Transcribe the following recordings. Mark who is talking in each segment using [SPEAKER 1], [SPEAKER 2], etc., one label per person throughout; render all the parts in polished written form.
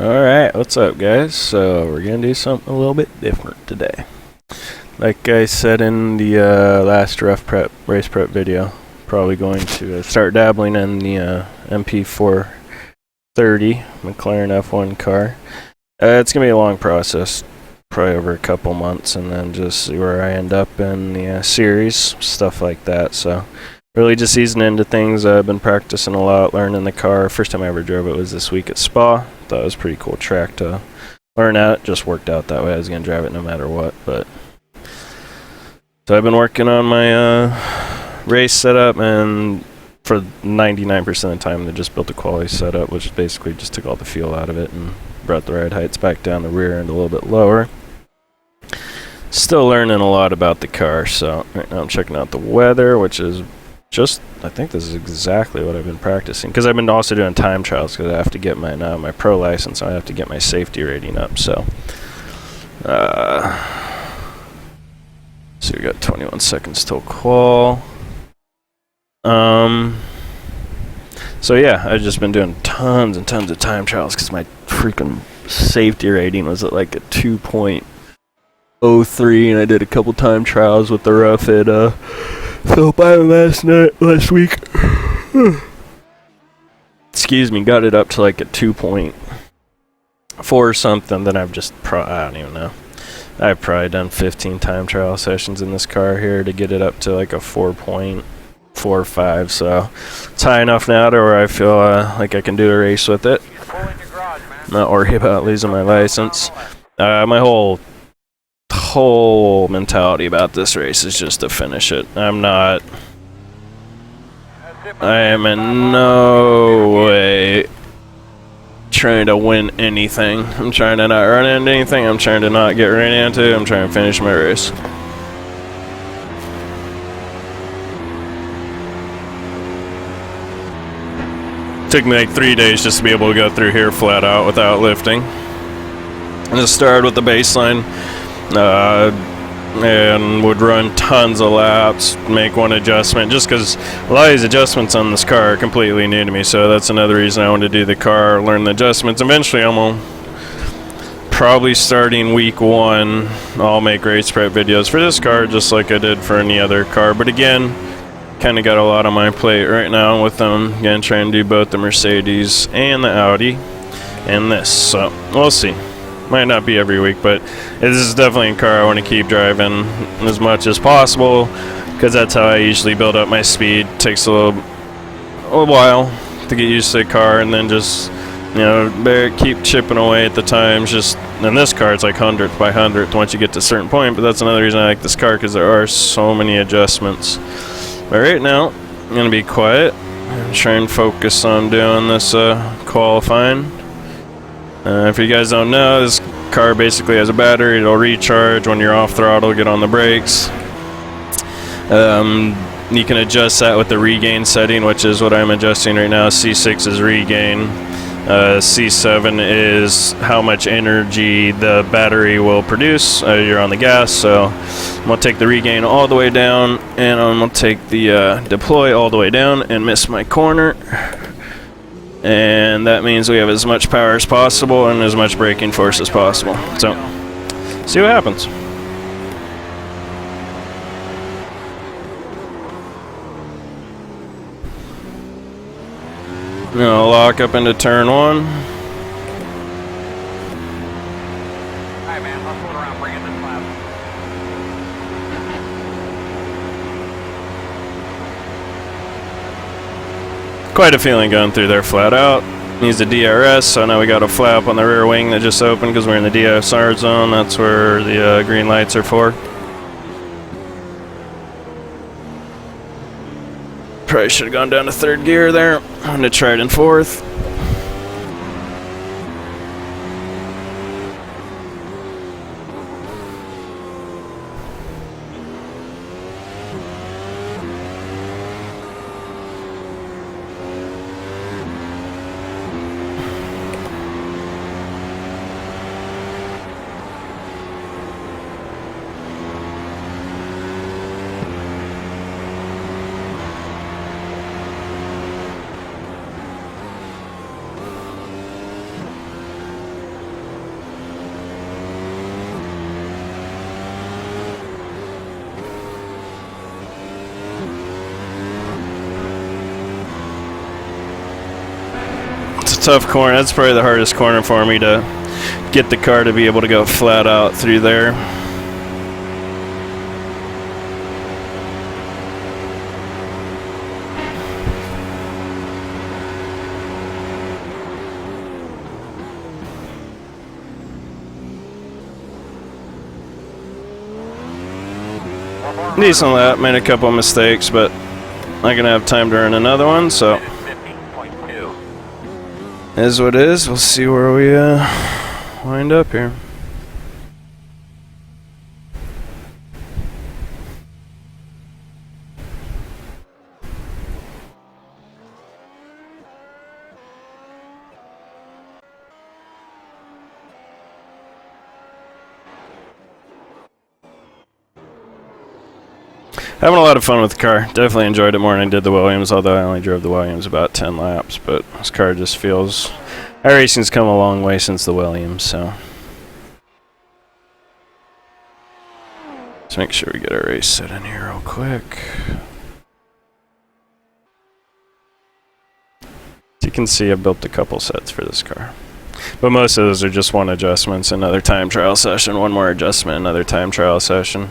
[SPEAKER 1] Alright, what's up guys? So we're gonna do something a little bit different today. Like I said in the last race prep video, probably going to start dabbling in the MP430 McLaren F1 car. It's gonna be a long process, probably over a couple months, and then just see where I end up in the series, stuff like that. So really just easing into things. I've been practicing a lot, learning the car. First time I ever drove it was this week at Spa. Thought it was a pretty cool track to learn at. Just worked out that way. I was going to drive it no matter what. But so I've been working on my race setup, and for 99% of the time they just built a quality setup, which basically just took all the feel out of it and brought the ride heights back down, the rear end a little bit lower. Still learning a lot about the car. So right now I'm checking out the weather, which is I think this is exactly what I've been practicing, because I've been also doing time trials because I have to get my pro license, and I have to get my safety rating up. So we got 21 seconds till qual. So yeah, I've just been doing tons and tons of time trials because my freaking safety rating was at like a 2.03, and I did a couple time trials with the rough at Philip Island last week. Excuse me, got it up to like a 2.4 or something. Then I've just I don't even know. I've probably done 15 time trial sessions in this car here to get it up to like a 4.45. So it's high enough now to where I feel like I can do a race with it. Not worry about losing my license. My whole mentality about this race is just to finish it. I am in no way trying to win anything. I'm trying to not run into anything. I'm trying to not get ran into. I'm trying to finish my race. Took me like 3 days just to be able to go through here flat out without lifting. I just started with the baseline. And would run tons of laps, make one adjustment, just because a lot of these adjustments on this car are completely new to me. So that's another reason I wanted to do the car, learn the adjustments. Eventually probably starting week 1, I'll make race prep videos for this car just like I did for any other car. But again, kind of got a lot on my plate right now with them. Again, trying to do both the Mercedes and the Audi and this. So we'll see. Might not be every week, but this is definitely a car I want to keep driving as much as possible, because that's how I usually build up my speed. Takes a little while to get used to the car, and then just, keep chipping away at the times. Just in this car, it's like 100th by 100th once you get to a certain point. But that's another reason I like this car, because there are so many adjustments. But right now, I'm gonna be quiet and try and focus on doing this qualifying. If you guys don't know, this car basically has a battery. It'll recharge when you're off throttle, get on the brakes. You can adjust that with the regain setting, which is what I'm adjusting right now. C6 is regain. C7 is how much energy the battery will produce. You're on the gas, so I'm going to take the regain all the way down, and I'm going to take the deploy all the way down and miss my corner. And that means we have as much power as possible and as much braking force as possible. So, see what happens. Now lock up into turn 1.
[SPEAKER 2] Alright man, let's hold around, bring it this lap.
[SPEAKER 1] Quite a feeling going through there flat out. Needs a DRS, so now we got a flap on the rear wing that just opened because we're in the DSR zone. That's where the green lights are for. Probably should have gone down to 3rd gear there. I'm going to try it in 4th. tough corner. That's probably the hardest corner for me to get the car to be able to go flat out through there. Decent lap, made a couple mistakes, but not gonna have time to earn another one, so is what it is. We'll see where we wind up here. Having a lot of fun with the car. Definitely enjoyed it more than I did the Williams, although I only drove the Williams about 10 laps. But this car just feels... iRacing's come a long way since the Williams, so... let's make sure we get our race set in here real quick. As you can see, I built a couple sets for this car. But most of those are just one adjustments, another time trial session, one more adjustment, another time trial session.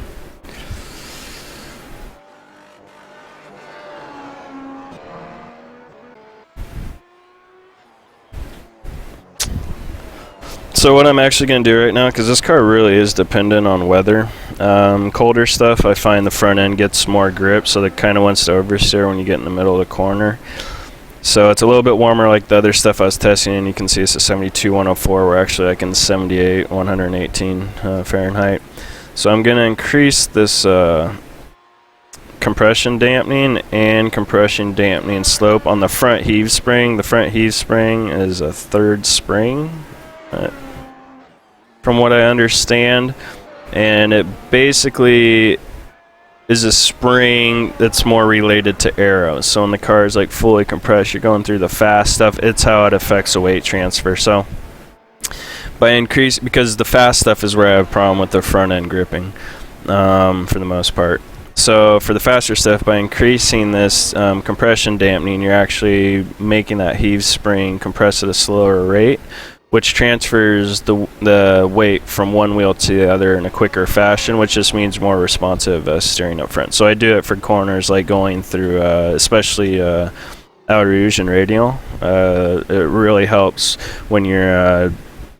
[SPEAKER 1] So what I'm actually going to do right now, because this car really is dependent on weather. Colder stuff, I find the front end gets more grip, so it kind of wants to oversteer when you get in the middle of the corner. So it's a little bit warmer like the other stuff I was testing, and you can see it's a 72, 104, where actually I can 78, 118 Fahrenheit. So I'm going to increase this compression dampening and compression dampening slope on the front heave spring. The front heave spring is a third spring, from what I understand, and it basically is a spring that's more related to arrows. So when the car is like fully compressed, you're going through the fast stuff, it's how it affects the weight transfer. So by because the fast stuff is where I have a problem with the front end gripping for the most part. So for the faster stuff, by increasing this compression dampening, you're actually making that heave spring compress at a slower rate, which transfers the weight from one wheel to the other in a quicker fashion, which just means more responsive steering up front. So I do it for corners like going through, especially outer Rouge and radial. It really helps when you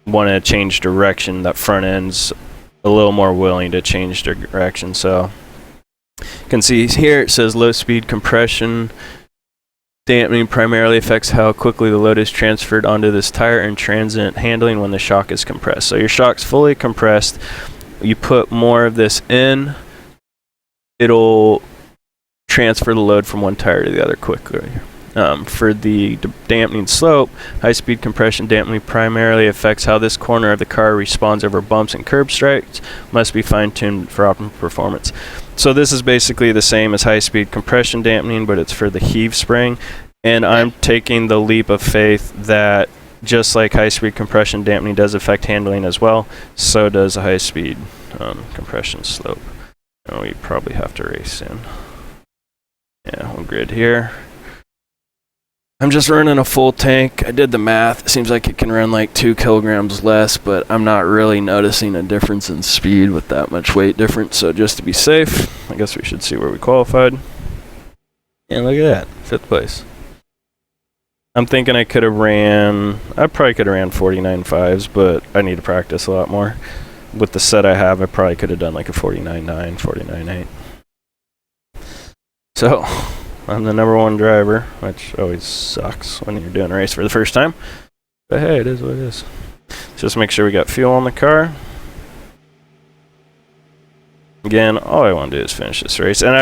[SPEAKER 1] want to change direction. That front end's a little more willing to change direction. So you can see here it says low speed compression dampening primarily affects how quickly the load is transferred onto this tire and transient handling when the shock is compressed. So your shock's fully compressed. You put more of this in, it'll transfer the load from one tire to the other quickly. For the dampening slope, high-speed compression dampening primarily affects how this corner of the car responds over bumps and curb strikes. Must be fine-tuned for optimal performance. So this is basically the same as high-speed compression dampening, but it's for the heave spring. And I'm taking the leap of faith that just like high-speed compression dampening does affect handling as well, so does a high-speed compression slope. And we probably have to race soon. Yeah, we'll grid here. I'm just running a full tank. I did the math. It seems like it can run like 2 kilograms less, but I'm not really noticing a difference in speed with that much weight difference. So just to be safe, I guess we should see where we qualified. And look at that, 5th place. I'm thinking I probably could have ran 49.5s, but I need to practice a lot more. With the set I have, I probably could have done like a 49.9, 49.8. So I'm the #1 driver, which always sucks when you're doing a race for the first time. But hey, it is what it is. Let's just make sure we got fuel on the car. Again, all I want to do is finish this race. And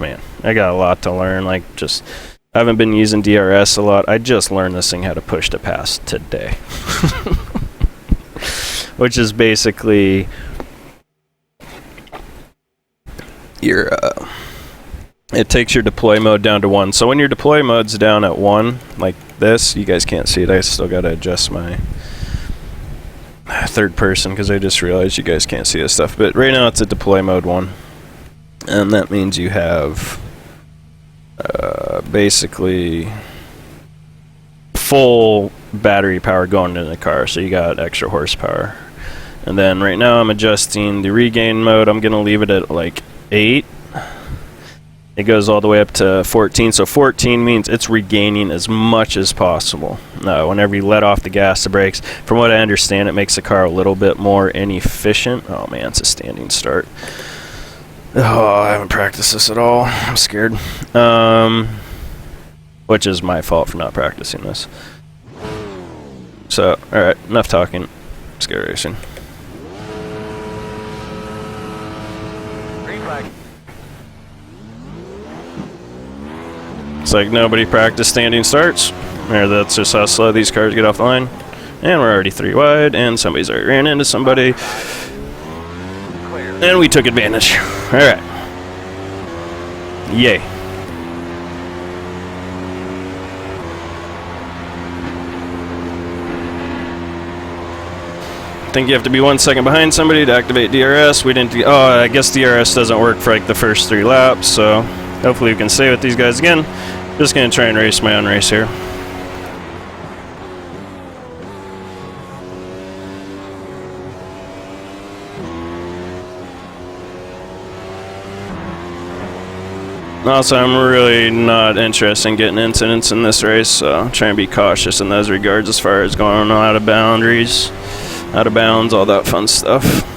[SPEAKER 1] man, I got a lot to learn. Like, I haven't been using DRS a lot. I just learned this thing how to push to pass today. Which is basically your it takes your deploy mode down to 1. So when your deploy mode's down at 1, like this, you guys can't see it. I still got to adjust my third person because I just realized you guys can't see this stuff. But right now it's at deploy mode 1. And that means you have basically full battery power going into the car, so you got extra horsepower. And then right now I'm adjusting the regain mode. I'm gonna leave it at like 8. It goes all the way up to 14, so 14 means it's regaining as much as possible. Whenever you let off the gas, the brakes, from what I understand, it makes the car a little bit more inefficient. Oh man, it's a standing start. Oh, I haven't practiced this at all. I'm scared. Which is my fault for not practicing this. So, alright, enough talking. Let's get racing.
[SPEAKER 2] Green flag.
[SPEAKER 1] It's like nobody practiced standing starts. Or that's just how slow these cars get off the line. And we're already 3 wide, and somebody's already ran into somebody.
[SPEAKER 2] Clear.
[SPEAKER 1] And we took advantage. Alright. Yay. I think you have to be 1 second behind somebody to activate DRS. We didn't. Oh, I guess DRS doesn't work for like the first 3 laps, so hopefully we can stay with these guys again. Just gonna try and race my own race here. Also, I'm really not interested in getting incidents in this race, so try and be cautious in those regards as far as going out of boundaries, out of bounds, all that fun stuff.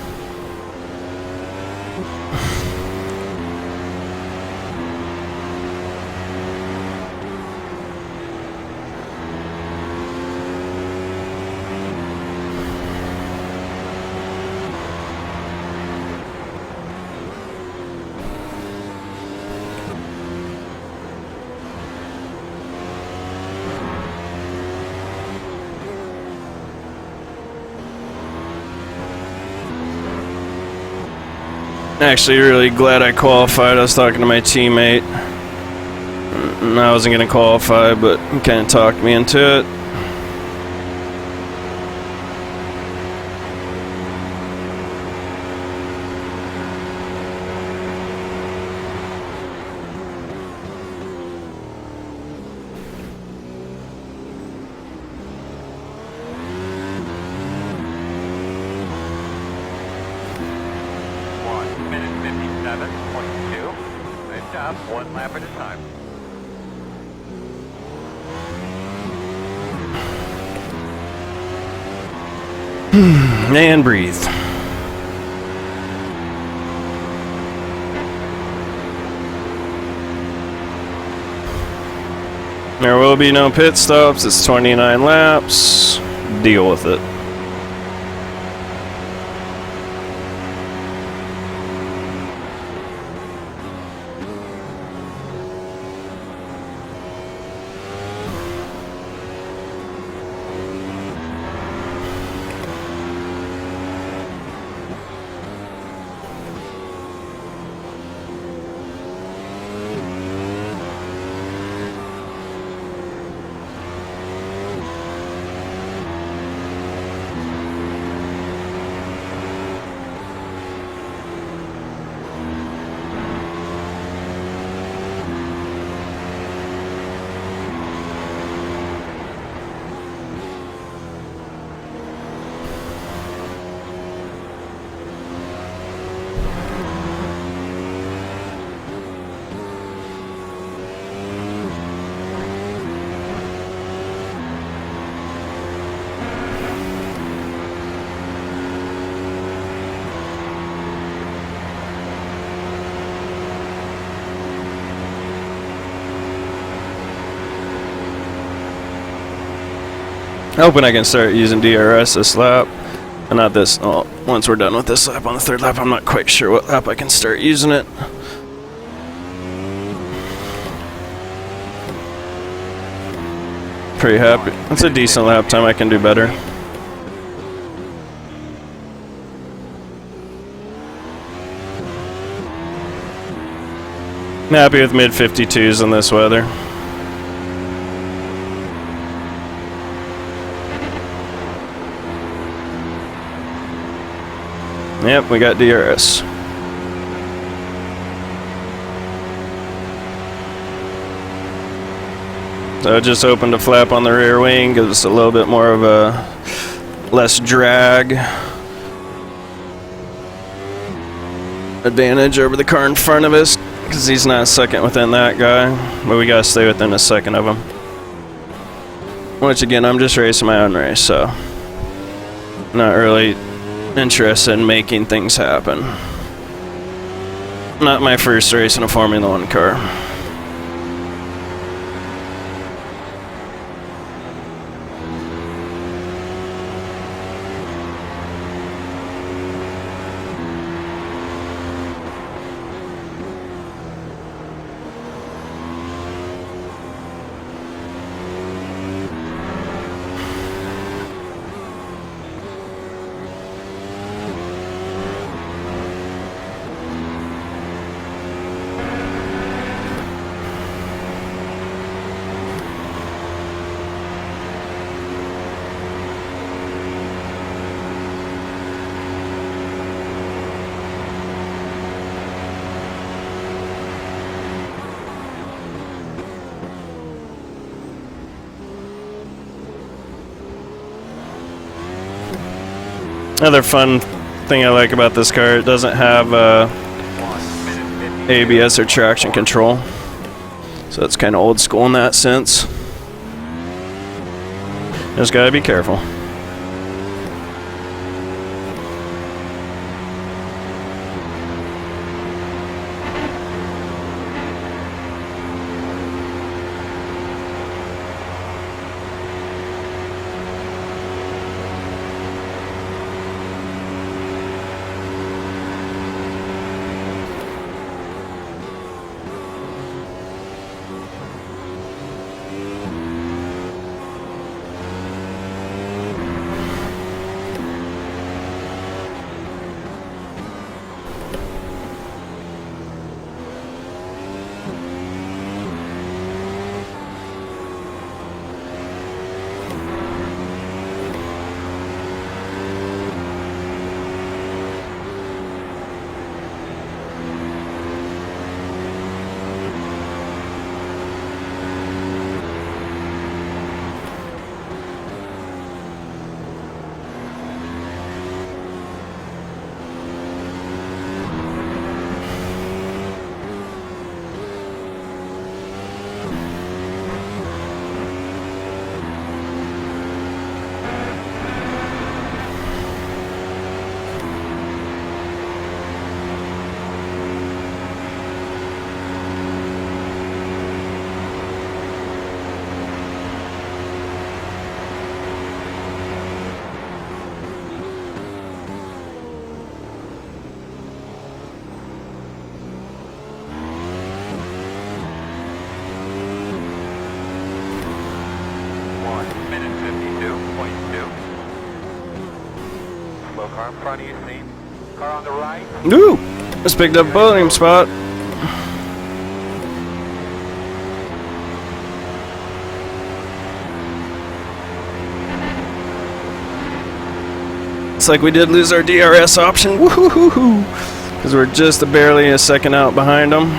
[SPEAKER 1] Actually, really glad I qualified. I was talking to my teammate, and I wasn't going to qualify, but he kind of talked me into it.
[SPEAKER 2] Good job, 1 lap at a time.
[SPEAKER 1] And breathe. There will be no pit stops. It's 29 laps. Deal with it. Hoping I can start using DRS this lap. Not this. Oh, once we're done with this lap, on the 3rd lap, I'm not quite sure what lap I can start using it. Pretty happy. That's a decent lap time. I can do better. I'm happy with mid 52s in this weather. Yep, we got DRS. So I just opened a flap on the rear wing, gives us a little bit more of a less drag advantage over the car in front of us, because he's not second within that guy, but we gotta stay within a second of him. Which again, I'm just racing my own race, so not really interested in making things happen. Not my first race in a Formula 1 car. Another fun thing I like about this car, it doesn't have ABS or traction control. So it's kind of old school in that sense. Just gotta be careful.
[SPEAKER 2] Car in front of you, seen. Car on the right.
[SPEAKER 1] Ooh! Just picked up a podium spot. It's like we did lose our DRS option. Woohoo! Because we're just barely a second out behind them.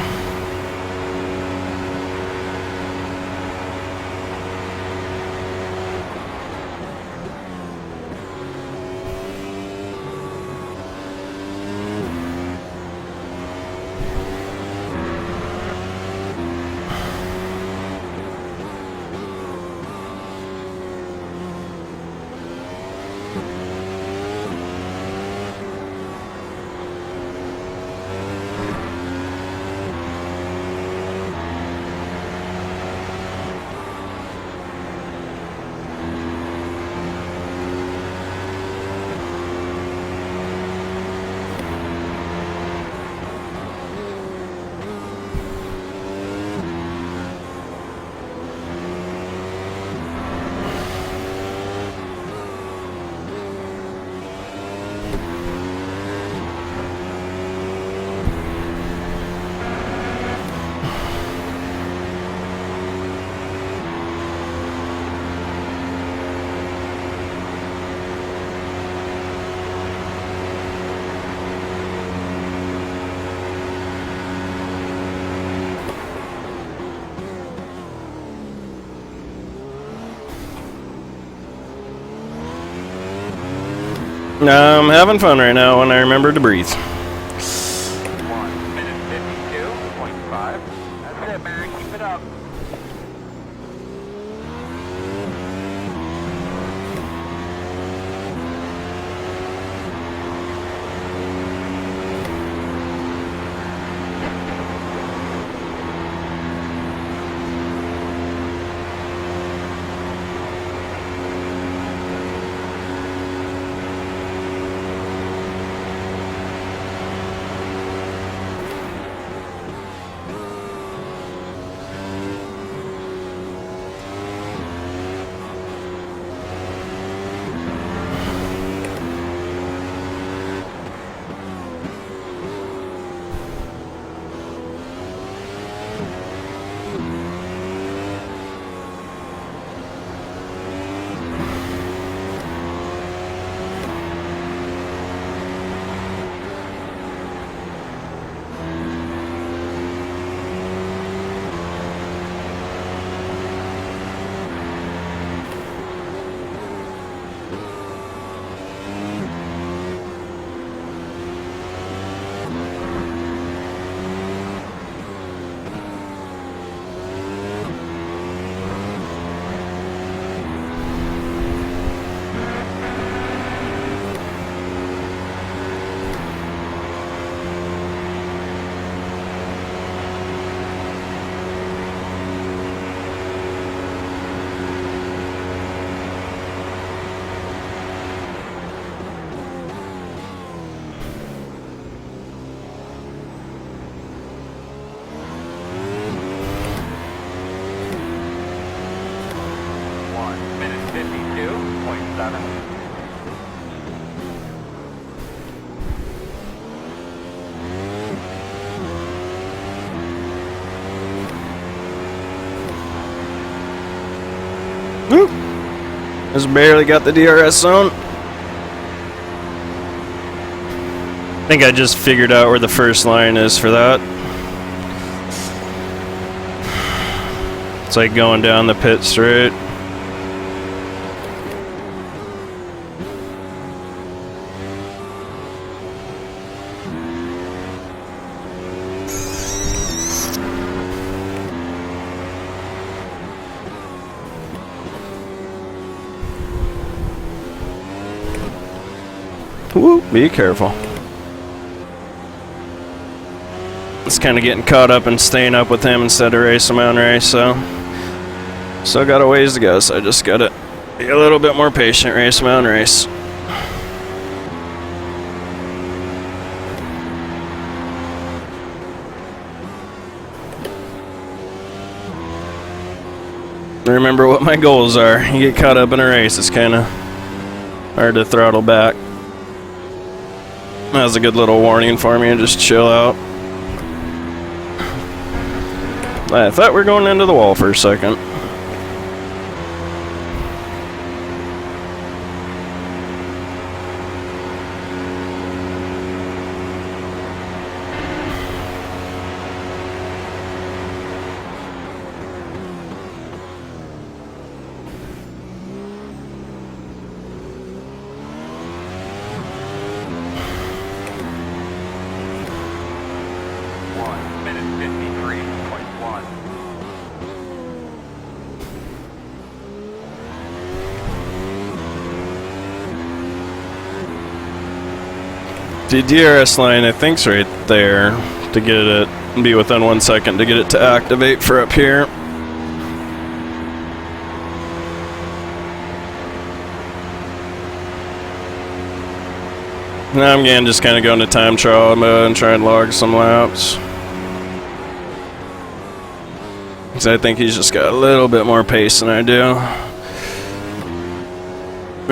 [SPEAKER 1] I'm having fun right now when I remember to breathe.
[SPEAKER 2] 1 minute 52.5. That's it, man. Keep it up.
[SPEAKER 1] Woo! Just barely got the DRS zone. I think I just figured out where the first line is for that. It's like going down the pit straight. Woo, be careful. It's kind of getting caught up and staying up with him instead of race him on race, so still got a ways to go, so I just gotta be a little bit more patient, race him on race. Remember what my goals are. You get caught up in a race, it's kind of hard to throttle back. That was a good little warning for me, and just chill out. I thought we were going into the wall for a second. The DRS line, I think's right there to get it, be within 1 second to get it to activate for up here. Now I'm again just kind of going to time trial mode and try and log some laps. Because I think he's just got a little bit more pace than I do.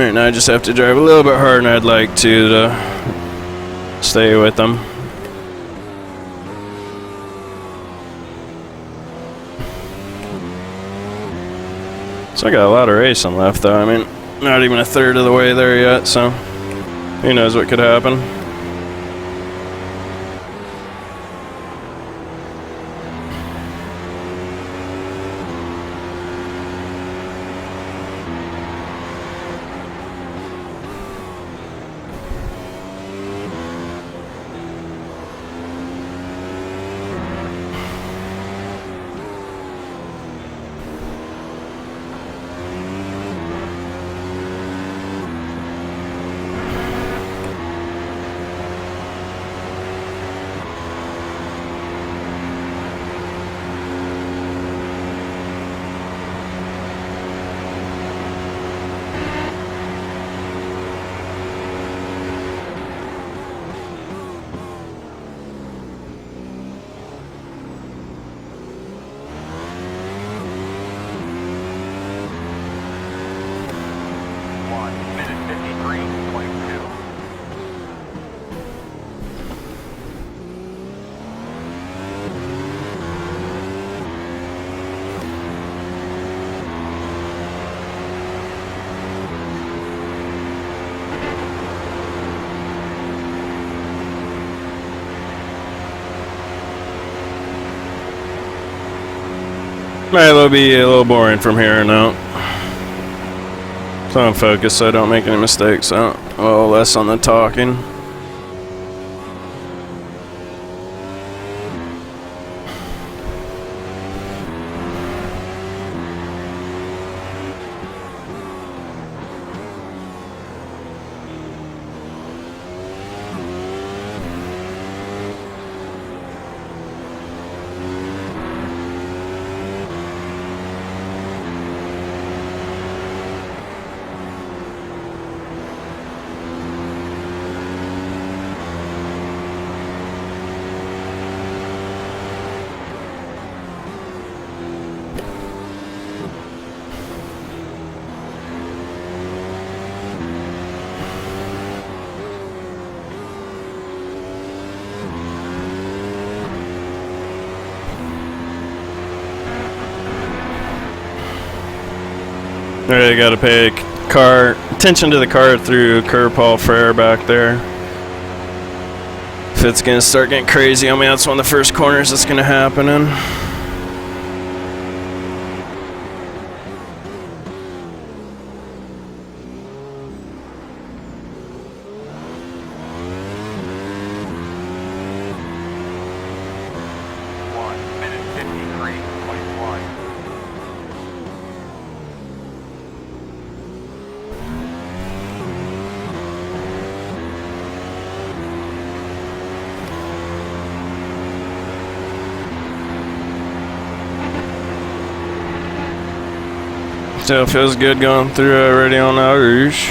[SPEAKER 1] Right now I just have to drive a little bit harder than I'd like to stay with them. So I got a lot of racing left though. I mean, not even a third of the way there yet, so who knows what could happen. Alright, it'll be a little boring from here on out. So I'm focused so I don't make any mistakes. So a little less on the talking. Alright, gotta pay attention to the car through curb Paul Frere back there. If it's gonna start getting crazy, I mean that's one of the first corners that's gonna happen in. Still feels good going through already on Eau Rouge.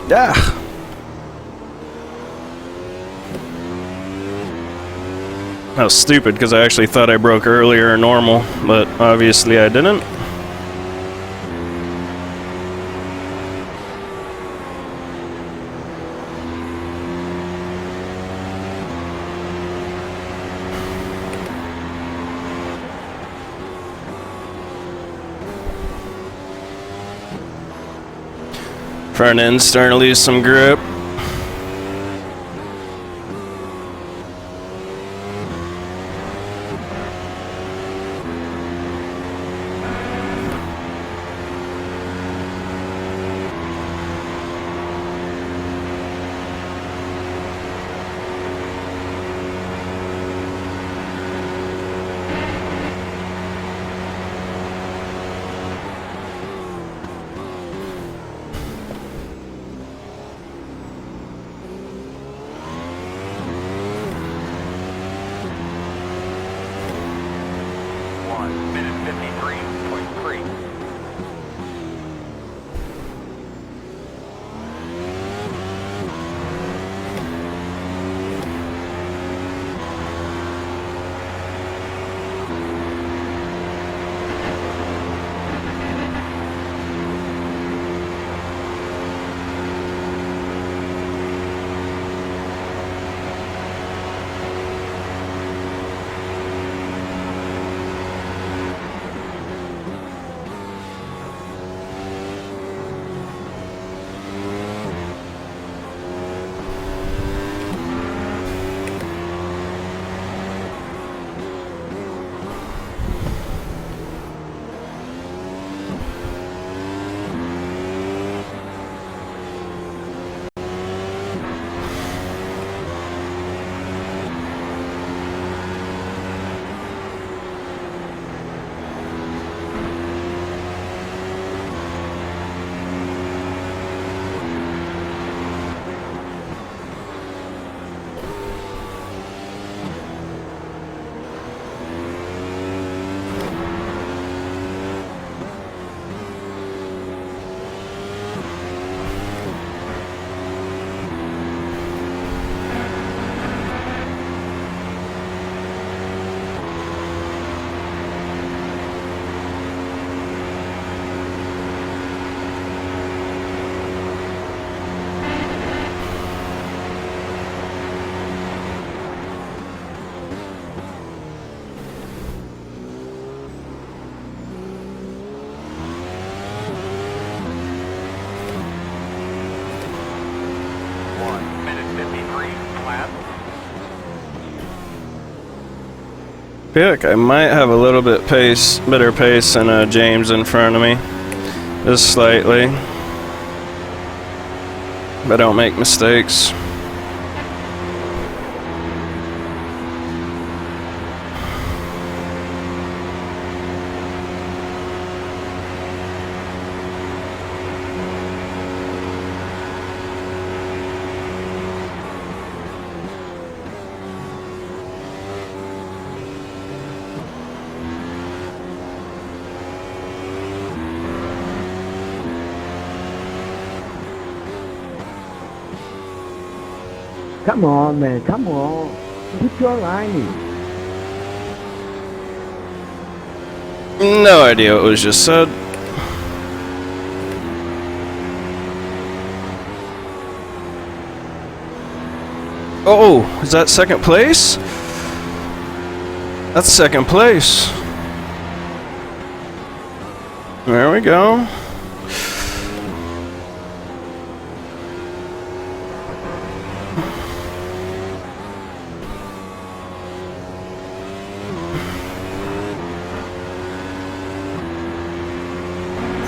[SPEAKER 1] Yeah. That was stupid because I actually thought I broke earlier or normal, but obviously I didn't. Front end starting to lose some grip. feel like I might have a little bit better pace than James in front of me. Just slightly. But I don't make mistakes.
[SPEAKER 3] Come on, man, come on. Keep your line.
[SPEAKER 1] No idea what was just said. Oh, is that second place? That's second place. There we go.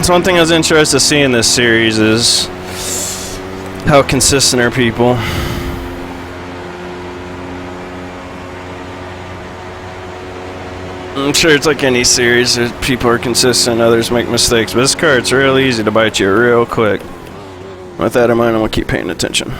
[SPEAKER 1] That's one thing I was interested to see in this series is how consistent are people. I'm sure it's like any series, people are consistent, others make mistakes, but this car, it's real easy to bite you real quick. With that in mind, I'm going to keep paying attention.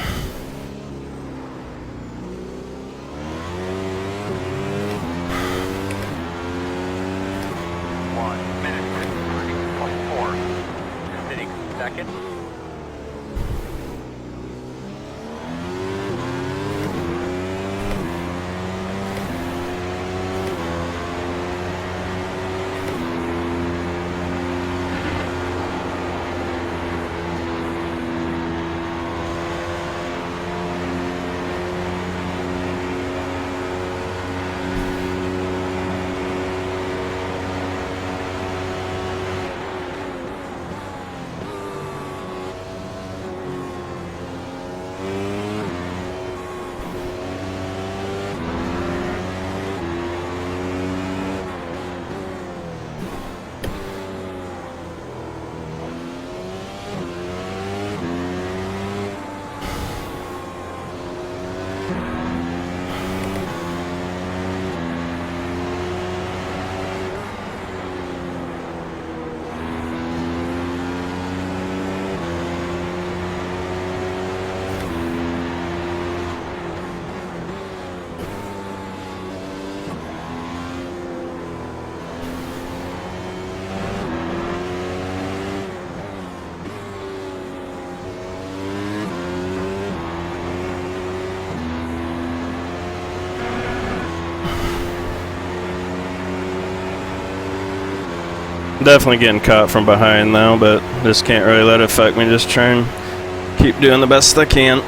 [SPEAKER 1] Definitely getting caught from behind now, but just can't really let it affect me. Just try and keep doing the best I can.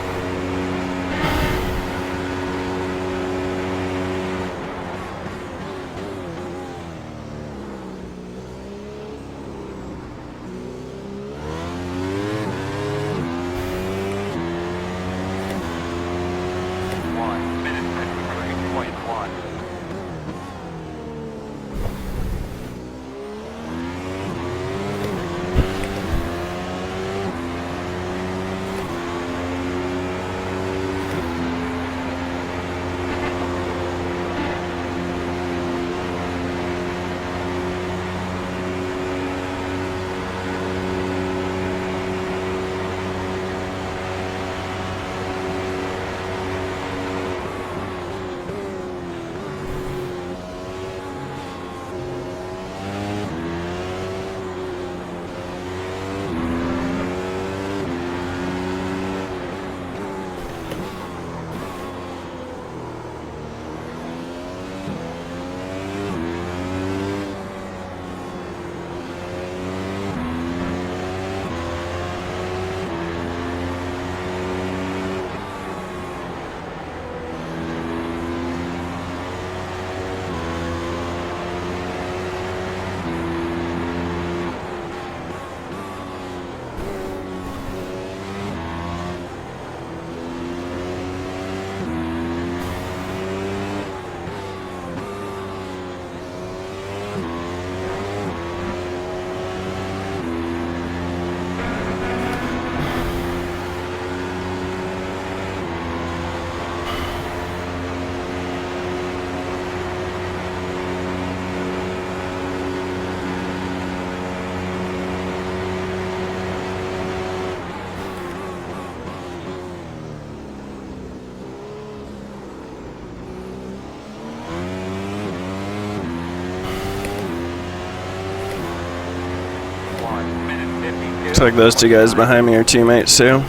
[SPEAKER 1] Looks like those two guys behind me are teammates too.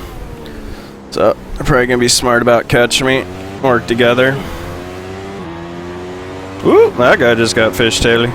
[SPEAKER 1] So they're probably gonna be smart about catching me. Work together. Woo! That guy just got fishtailed.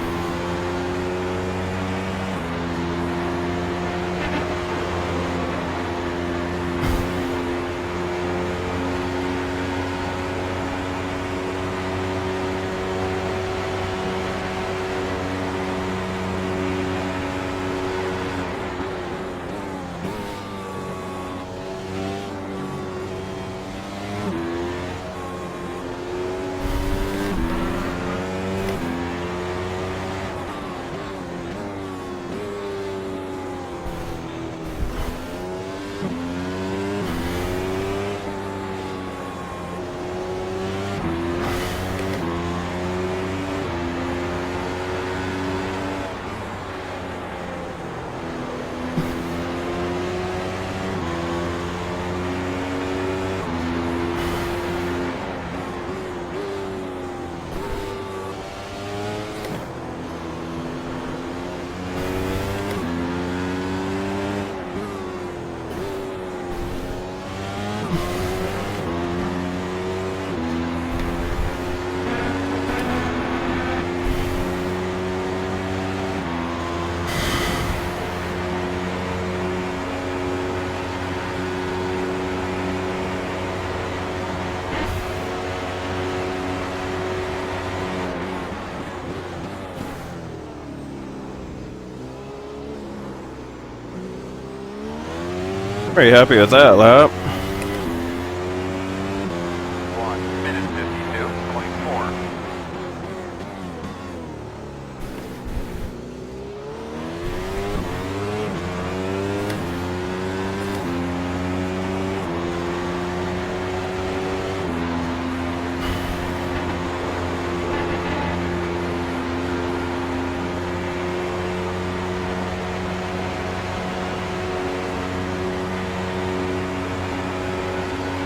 [SPEAKER 1] Pretty happy with that lap.
[SPEAKER 2] 1 minute 52.4.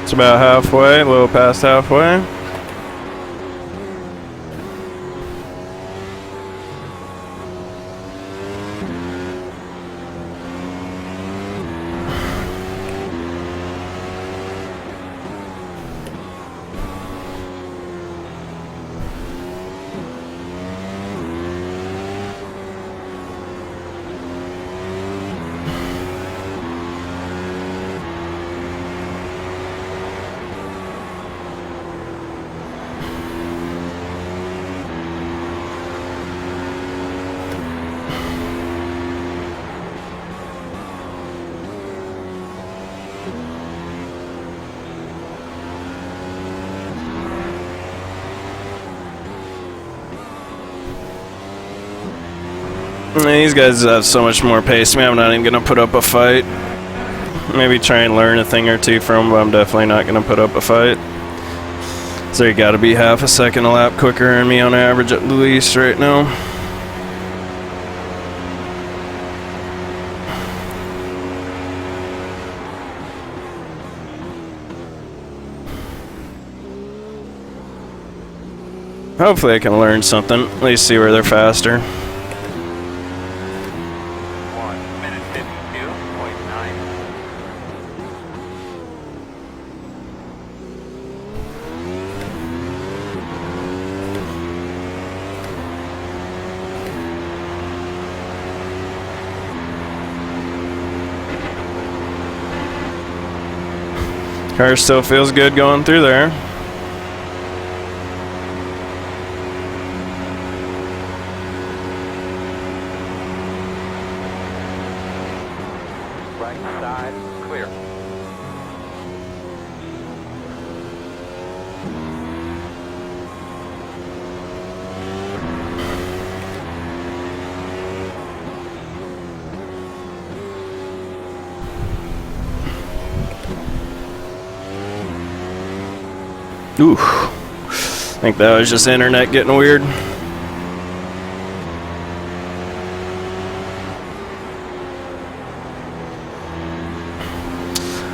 [SPEAKER 1] It's about halfway, a little past halfway. These guys have so much more pace than me. I'm not even gonna put up a fight. Maybe try and learn a thing or two from them, but I'm definitely not gonna put up a fight. So you gotta be half a second a lap quicker than me on average at least right now. Hopefully I can learn something, at least see where they're faster.
[SPEAKER 2] 1 minute 52.9.
[SPEAKER 1] Car still feels good going through there.
[SPEAKER 2] Right side clear.
[SPEAKER 1] Ooh, I think that was just internet getting weird.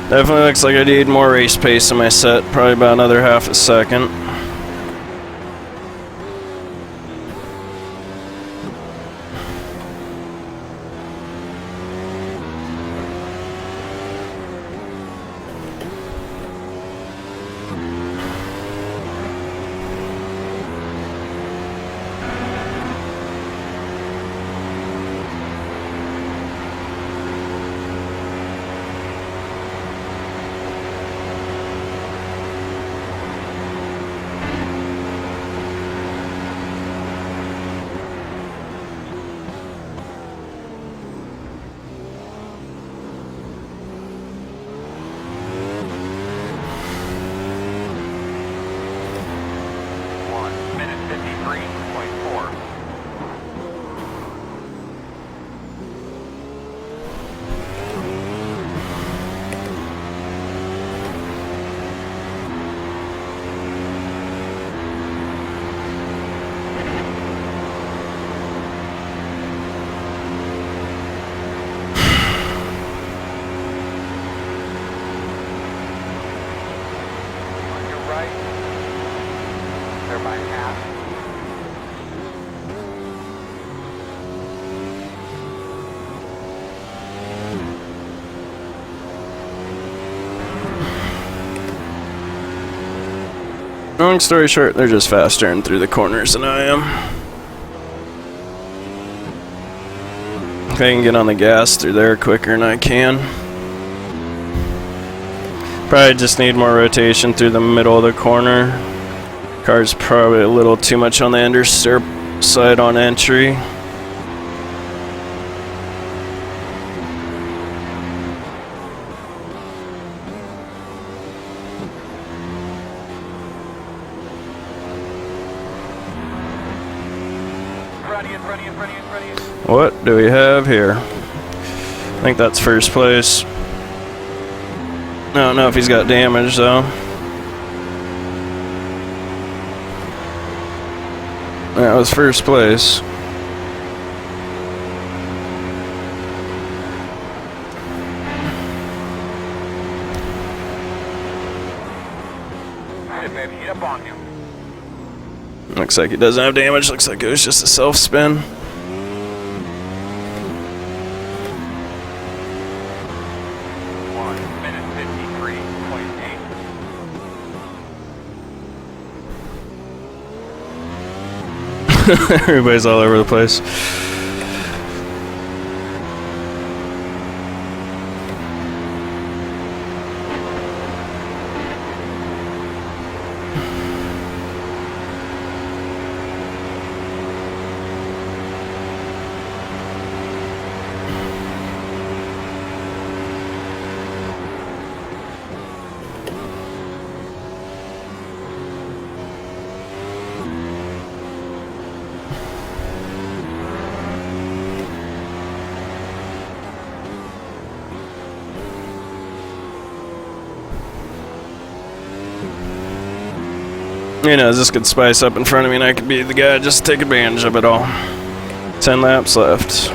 [SPEAKER 1] Definitely looks like I need more race pace in my set, probably about another half a second. long story short, they're just faster and through the corners than I am. They can get on the gas through there quicker than I can. Probably just need more rotation through the middle of the corner. Car's probably a little too much on the understeer side on entry. What do we have here? I think that's first place. I don't know if he's got damage though. That was first place.
[SPEAKER 2] Hey, baby, get up on him.
[SPEAKER 1] Looks like he doesn't have damage. Looks like it was just a self-spin.
[SPEAKER 2] 1:53.8.
[SPEAKER 1] Everybody's all over the place. You know, this could spice up in front of me and I could be the guy just to take advantage of it all. 10 laps left.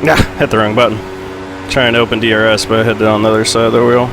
[SPEAKER 1] Nah, hit the wrong button. Trying to open DRS, but I hit it on the other side of the wheel.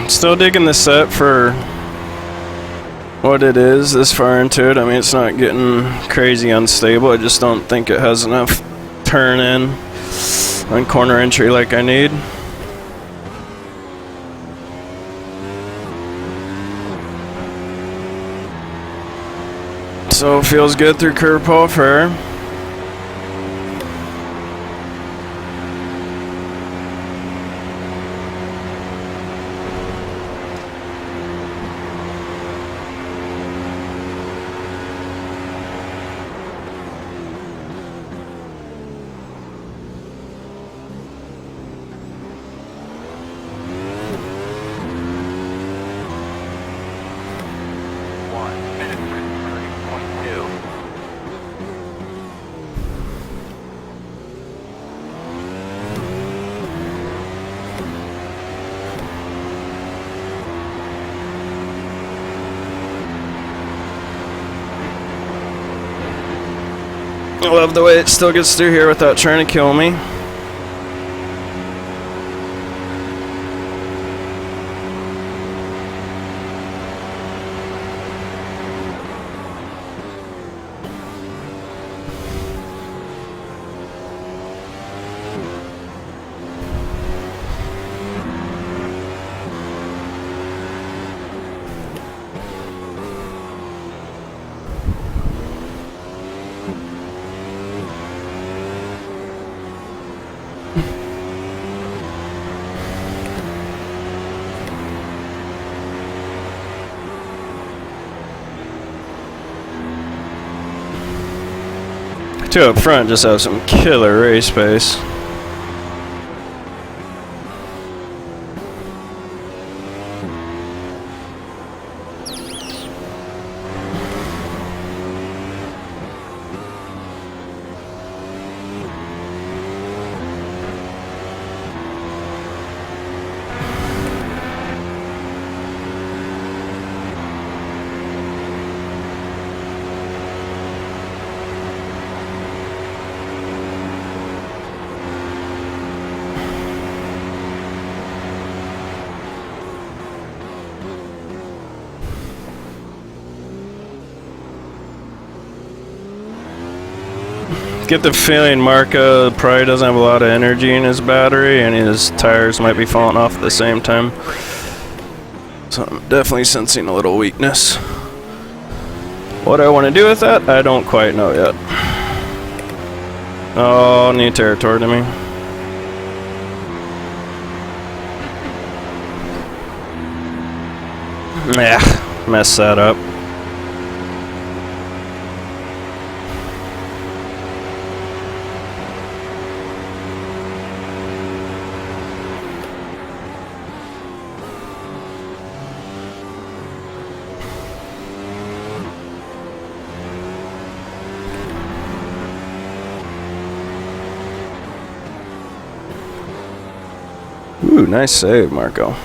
[SPEAKER 1] Still digging the set for what it is this far into it. I mean, it's not getting crazy unstable. I just don't think it has enough turn in on corner entry like I need. So it feels good through curve pull for her. I love the way it still gets through here without trying to kill me. Two up front just have some killer race pace. Get the feeling Marco probably doesn't have a lot of energy in his battery, and his tires might be falling off at the same time. So I'm definitely sensing a little weakness. What I want to do with that, I don't quite know yet. Oh, new territory to me. Yeah, messed that up. Ooh, nice save, Marco.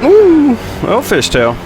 [SPEAKER 1] Ooh, oh, fishtail.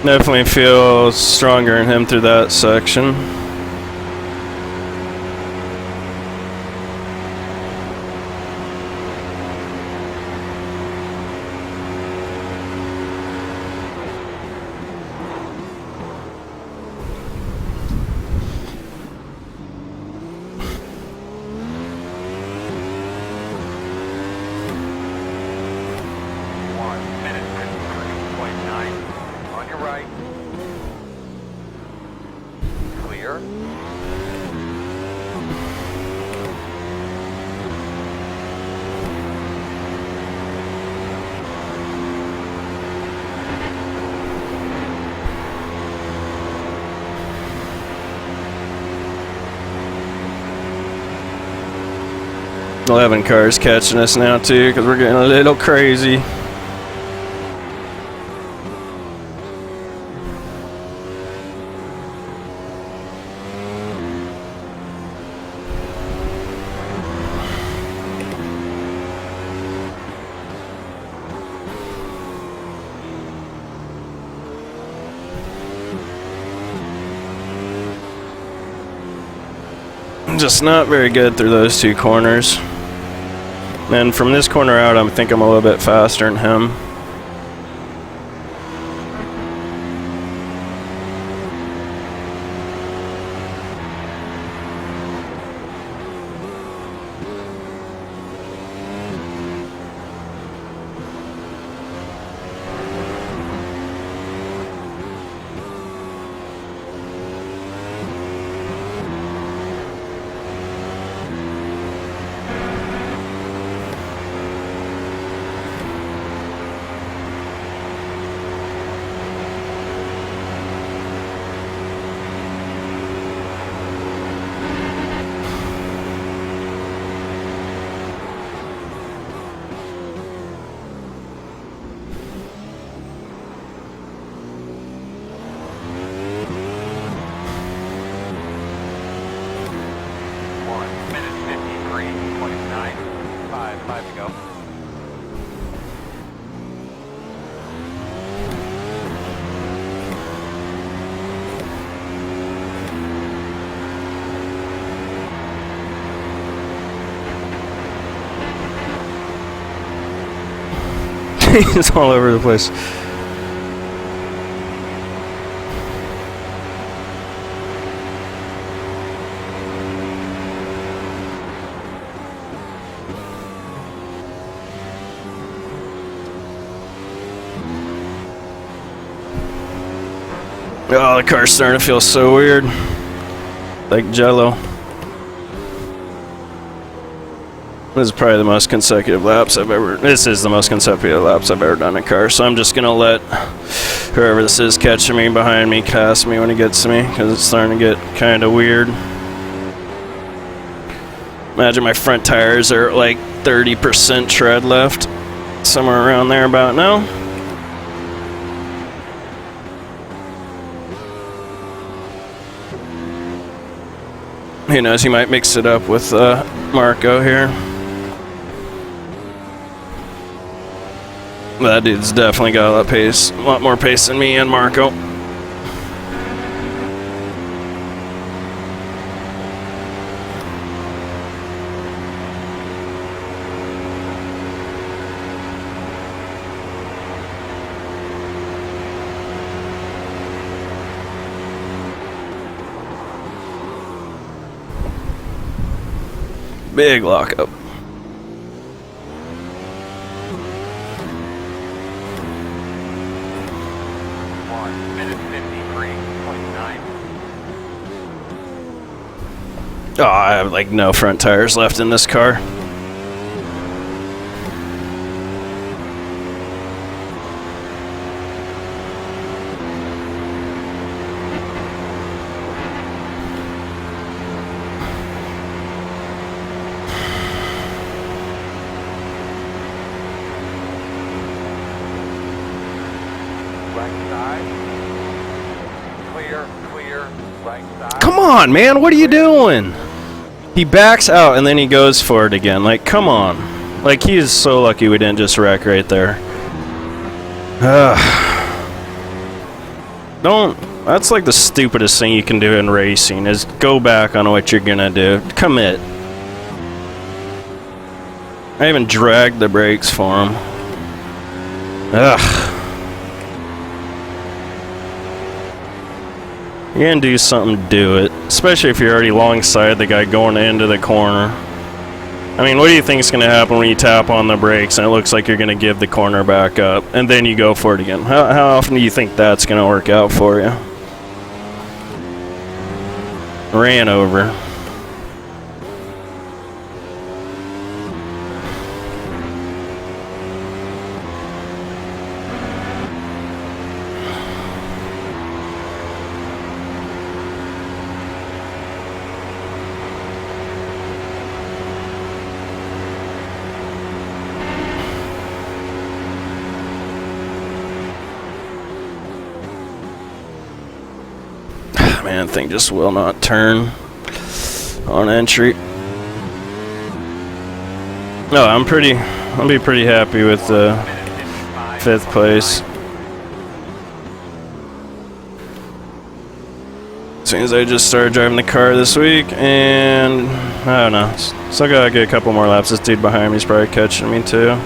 [SPEAKER 1] Definitely feel stronger in him through that section. 11 cars catching us now too, because we're getting a little crazy. Just not very good through those two corners. And from this corner out, I think I'm a little bit faster than him.
[SPEAKER 2] Five to go.
[SPEAKER 1] He's all over the place. Oh, the car's starting to feel so weird. Like Jello. This is probably the most consecutive laps I've ever... This is the most consecutive laps I've ever done in a car, so I'm just going to let whoever this is catching me behind me pass me when he gets to me, because it's starting to get kind of weird. Imagine my front tires are at like 30% tread left. Somewhere around there about now. Who knows, he might mix it up with Marco here. That dude's definitely got a lot of pace, a lot more pace than me and Marco. Big lockup. Oh, I have like no front tires left in this car. Come on, man, what are you doing? He backs out and then he goes for it again. Like, come on. Like, he is so lucky we didn't just wreck right there. That's like the stupidest thing you can do in racing, is go back on what you're gonna do. Commit. I even dragged the brakes for him. Ugh. You're gonna do something, do it. Especially if you're already alongside the guy going into the corner. I mean, what do you think is gonna happen when you tap on the brakes and it looks like you're gonna give the corner back up and then you go for it again? How often do you think that's gonna work out for you? Ran over. Man, thing just will not turn on entry. No, I'll be pretty happy with the 5th place. As soon as I just started driving the car this week, and I don't know, still gotta get a couple more laps. This dude behind me is probably catching me too.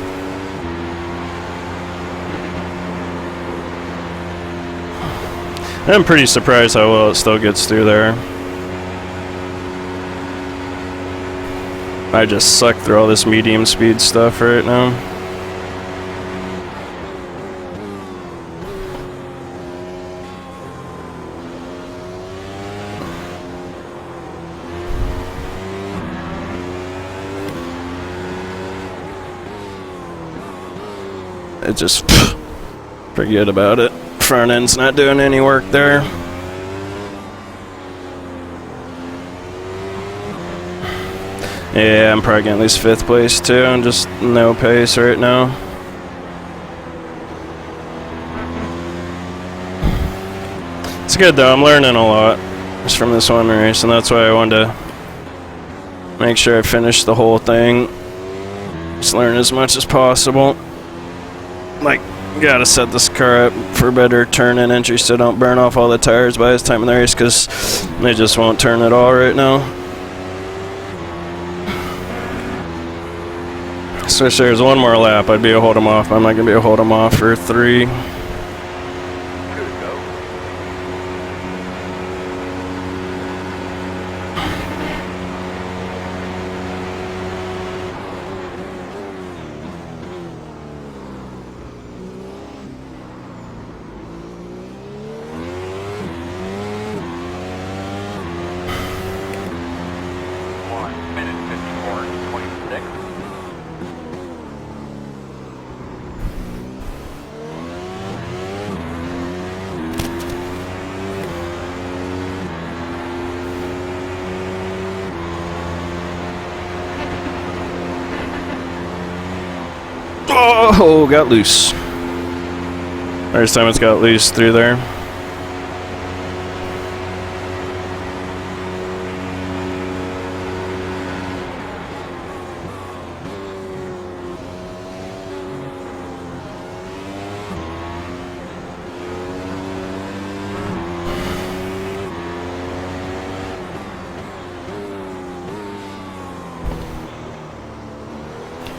[SPEAKER 1] I'm pretty surprised how well it still gets through there. I just suck through all this medium speed stuff right now. It just, forget about it. Front end's not doing any work there. Yeah, I'm probably getting at least 5th place too, and just no pace right now. It's good though, I'm learning a lot just from this one race, and that's why I wanted to make sure I finish the whole thing. Just learn as much as possible. Like, gotta set this car up for better turn and entry so don't burn off all the tires by this time in the race, because they just won't turn at all right now. So if there's one more lap, I'd be able to hold them off. I'm not gonna be able to hold them off for 3. Oh, got loose. First time it's got loose through there.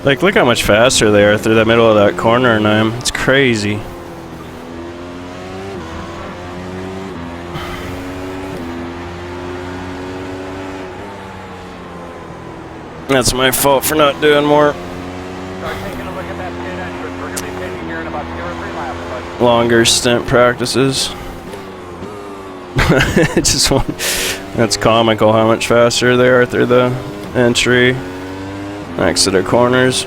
[SPEAKER 1] Like, look how much faster they are through the middle of that corner now. It's crazy. That's my fault for not doing more. Longer stint practices. Just one. That's comical how much faster they are through the entry. Next to the corners.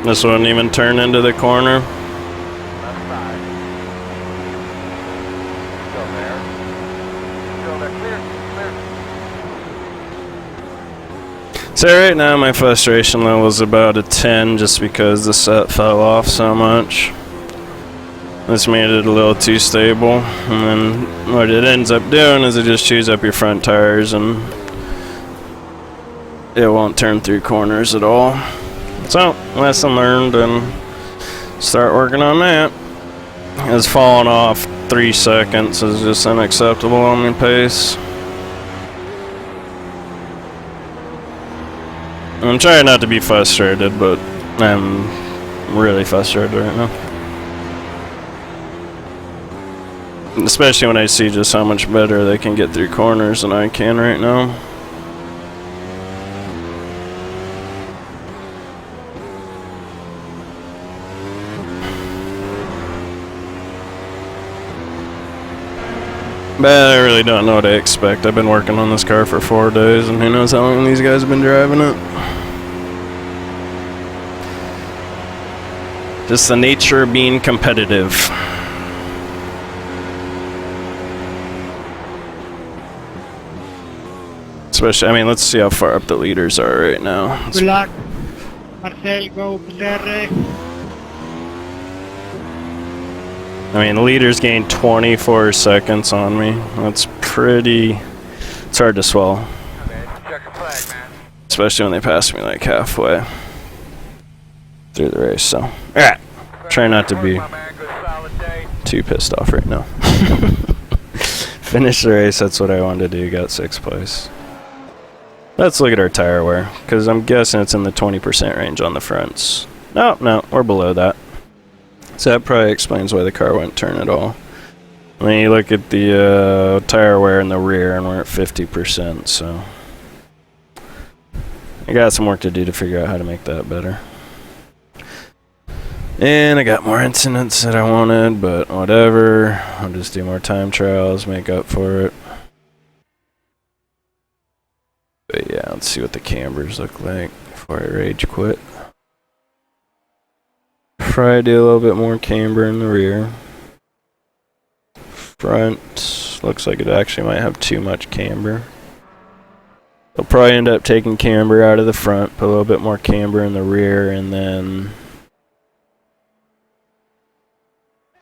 [SPEAKER 1] This wouldn't even turn into the corner.
[SPEAKER 2] Left side. Still there. Still there. Clear.
[SPEAKER 1] So right now my frustration level is about a 10 just because the set fell off so much. This made it a little too stable, and then what it ends up doing is it just chews up your front tires and it won't turn through corners at all. So, lesson learned, and start working on that. It's falling off 3 seconds is just unacceptable on my pace. I'm trying not to be frustrated, but I'm really frustrated right now. Especially when I see just how much better they can get through corners than I can right now. But I really don't know what to expect. I've been working on this car for 4 days, and who knows how long these guys have been driving it. Just the nature of being competitive. Especially, I mean, let's see how far up the leaders are right now.
[SPEAKER 4] Good luck. Marcel, go Terre.
[SPEAKER 1] I mean, the leaders gained 24 seconds on me. That's pretty... It's hard to swallow.
[SPEAKER 2] Check your flag, man.
[SPEAKER 1] Especially when they pass me like halfway through the race, so... Alright. Try not to be
[SPEAKER 2] My man, good solid day.
[SPEAKER 1] too pissed off right now. Finish the race, that's what I wanted to do. Got 6th place. Let's look at our tire wear, because I'm guessing it's in the 20% range on the fronts. No, we're below that. So that probably explains why the car wouldn't turn at all. When you look at the tire wear in the rear, and we're at 50%, so... I got some work to do to figure out how to make that better. And I got more incidents that I wanted, but whatever. I'll just do more time trials, make up for it. But yeah, let's see what the cambers look like before I rage quit. Probably do a little bit more camber in the rear. Front looks like it actually might have too much camber. I'll probably end up taking camber out of the front, put a little bit more camber in the rear, and then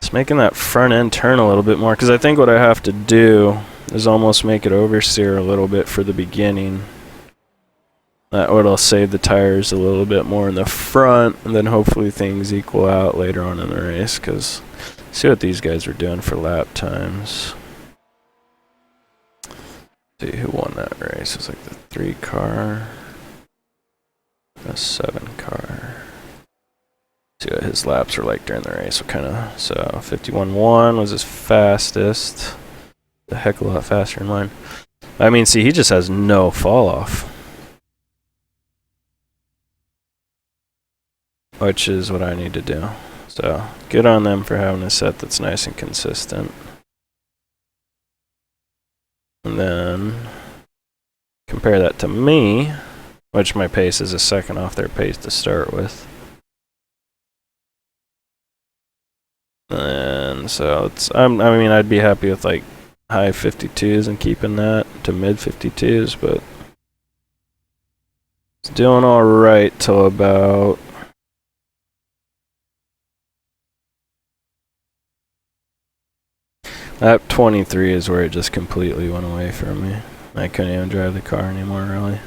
[SPEAKER 1] just making that front end turn a little bit more, because I think what I have to do is almost make it oversteer a little bit for the beginning. That would save the tires a little bit more in the front, and then hopefully things equal out later on in the race, because see what these guys are doing for lap times. See who won that race. It's like the 3 car, the 7 car. See what his laps are like during the race. What kind of, so 51.1 was his fastest. A heck of a lot faster than mine. I mean, see, he just has no fall off, which is what I need to do. So good on them for having a set that's nice and consistent. And then compare that to me, which my pace is a second off their pace to start with. And so it's, I mean, I'd be happy with like high 52s and keeping that to mid 52s, but it's doing all right till about lap 23 is where it just completely went away from me. I couldn't even drive the car anymore, really.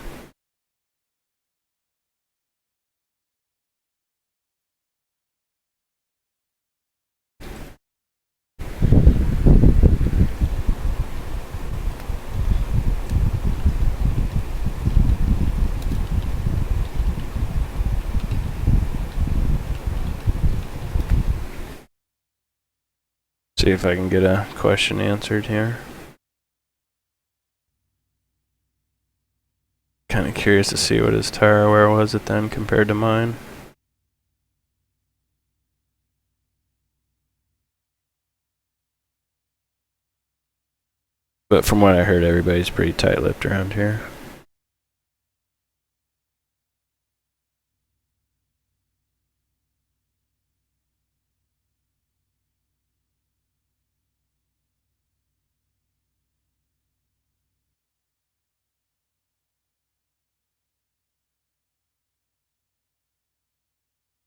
[SPEAKER 1] See if I can get a question answered here. Kind of curious to see what his tire wear was at then compared to mine. But from what I heard, everybody's pretty tight-lipped around here.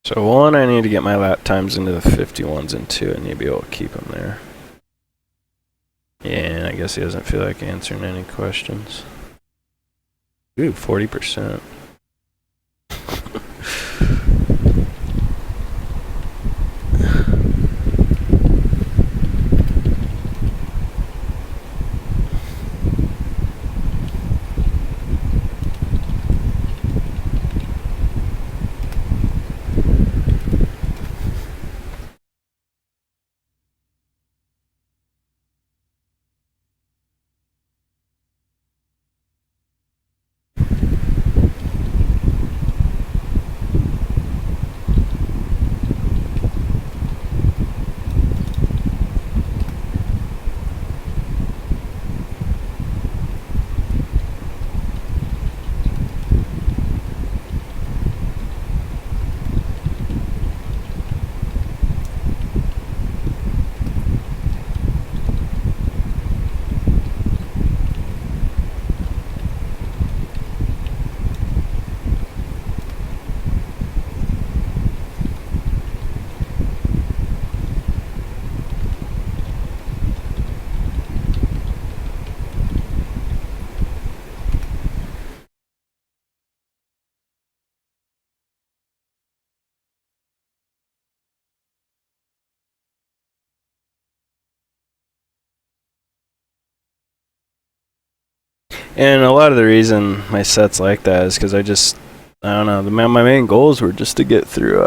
[SPEAKER 1] So 1, I need to get my lap times into the 51s, and 2, I need to be able to keep them there. Yeah, I guess he doesn't feel like answering any questions. Ooh, 40%. And a lot of the reason my set's like that is because I don't know, my main goals were just to get through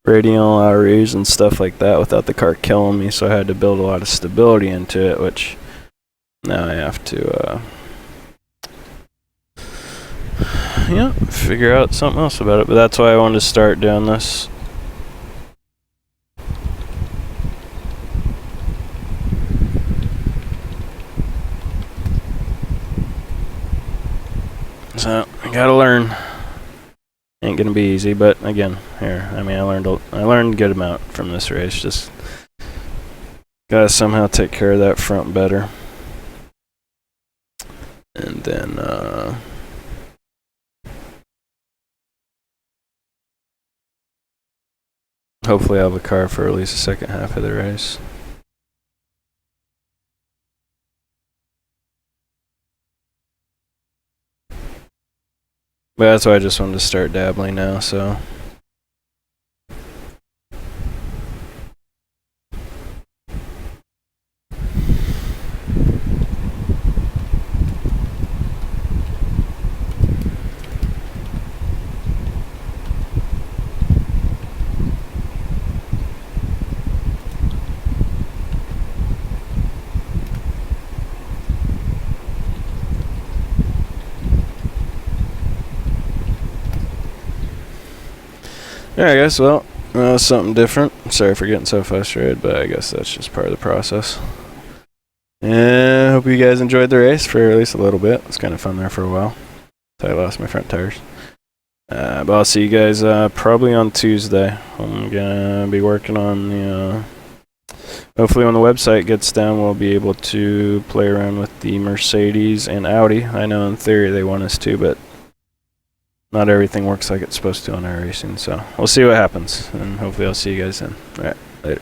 [SPEAKER 1] radial hours and stuff like that without the car killing me, so I had to build a lot of stability into it, which now I have to yeah, figure out something else about it. But that's why I wanted to start doing this. So I gotta learn. Ain't gonna be easy, but again, here. I mean, I learned a good amount from this race. Just gotta somehow take care of that front better, and then hopefully I'll have a car for at least the second half of the race. But that's why I just wanted to start dabbling now, so. Alright guys, well, something different. Sorry for getting so frustrated, but I guess that's just part of the process. And I hope you guys enjoyed the race for at least a little bit. It's kind of fun there for a while. I lost my front tires. But I'll see you guys probably on Tuesday. I'm gonna be working on the hopefully when the website gets down we'll be able to play around with the Mercedes and Audi. I know in theory they want us to, but not everything works like it's supposed to on iRacing, so we'll see what happens, and hopefully I'll see you guys then. Alright, later.